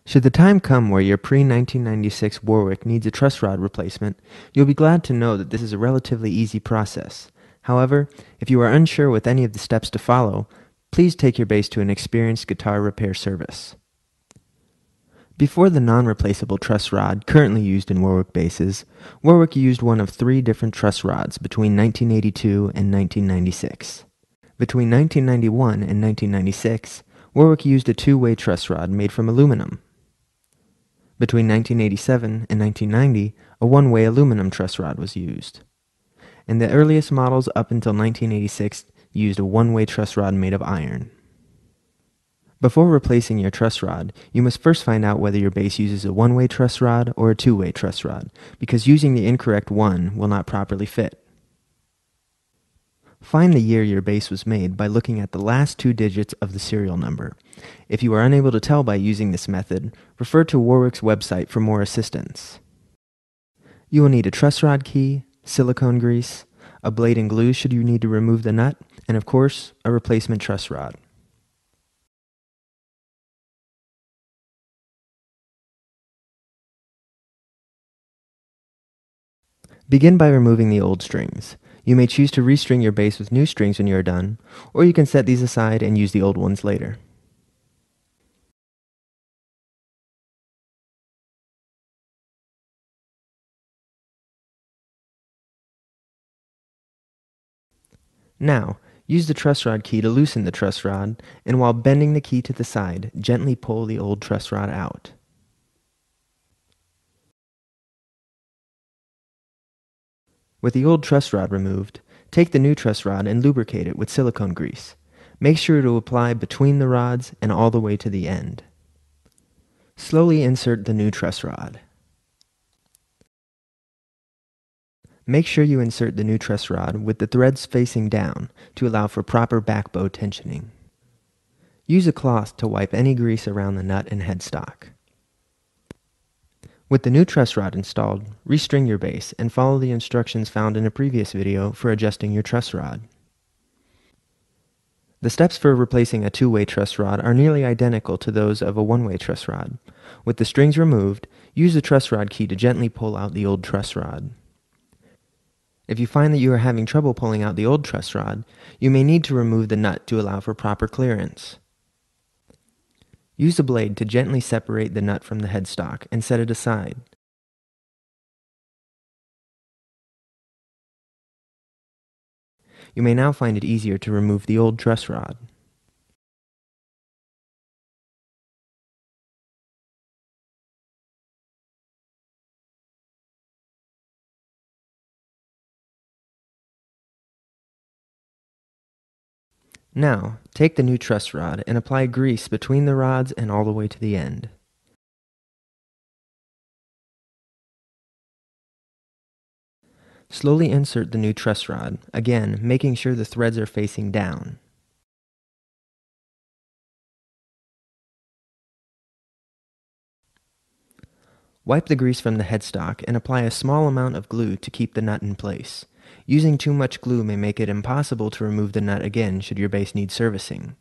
Should the time come where your pre-1996 Warwick needs a truss rod replacement, you'll be glad to know that this is a relatively easy process. However, if you are unsure with any of the steps to follow, please take your bass to an experienced guitar repair service. Before the non-replaceable truss rod currently used in Warwick basses, Warwick used one of three different truss rods between 1982 and 1996. Between 1991 and 1996, Warwick used a two-way truss rod made from aluminum. Between 1987 and 1990, a one-way aluminum truss rod was used. And the earliest models up until 1986 used a one-way truss rod made of iron. Before replacing your truss rod, you must first find out whether your bass uses a one-way truss rod or a two-way truss rod, because using the incorrect one will not properly fit. Find the year your bass was made by looking at the last two digits of the serial number. If you are unable to tell by using this method, refer to Warwick's website for more assistance. You will need a truss rod key, silicone grease, a blade and glue should you need to remove the nut, and of course, a replacement truss rod. Begin by removing the old strings. You may choose to restring your bass with new strings when you are done, or you can set these aside and use the old ones later. Now, use the truss rod key to loosen the truss rod, and while bending the key to the side, gently pull the old truss rod out. With the old truss rod removed, take the new truss rod and lubricate it with silicone grease. Make sure to apply between the rods and all the way to the end. Slowly insert the new truss rod. Make sure you insert the new truss rod with the threads facing down to allow for proper back bow tensioning. Use a cloth to wipe any grease around the nut and headstock. With the new truss rod installed, restring your bass and follow the instructions found in a previous video for adjusting your truss rod. The steps for replacing a two-way truss rod are nearly identical to those of a one-way truss rod. With the strings removed, use the truss rod key to gently pull out the old truss rod. If you find that you are having trouble pulling out the old truss rod, you may need to remove the nut to allow for proper clearance. Use a blade to gently separate the nut from the headstock and set it aside. You may now find it easier to remove the old truss rod. Now, take the new truss rod and apply grease between the rods and all the way to the end. Slowly insert the new truss rod, again making sure the threads are facing down. Wipe the grease from the headstock and apply a small amount of glue to keep the nut in place. Using too much glue may make it impossible to remove the nut again should your bass need servicing.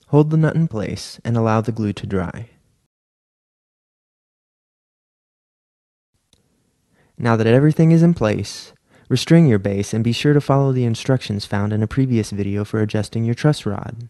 Hold the nut in place and allow the glue to dry. Now that everything is in place, restring your bass and be sure to follow the instructions found in a previous video for adjusting your truss rod.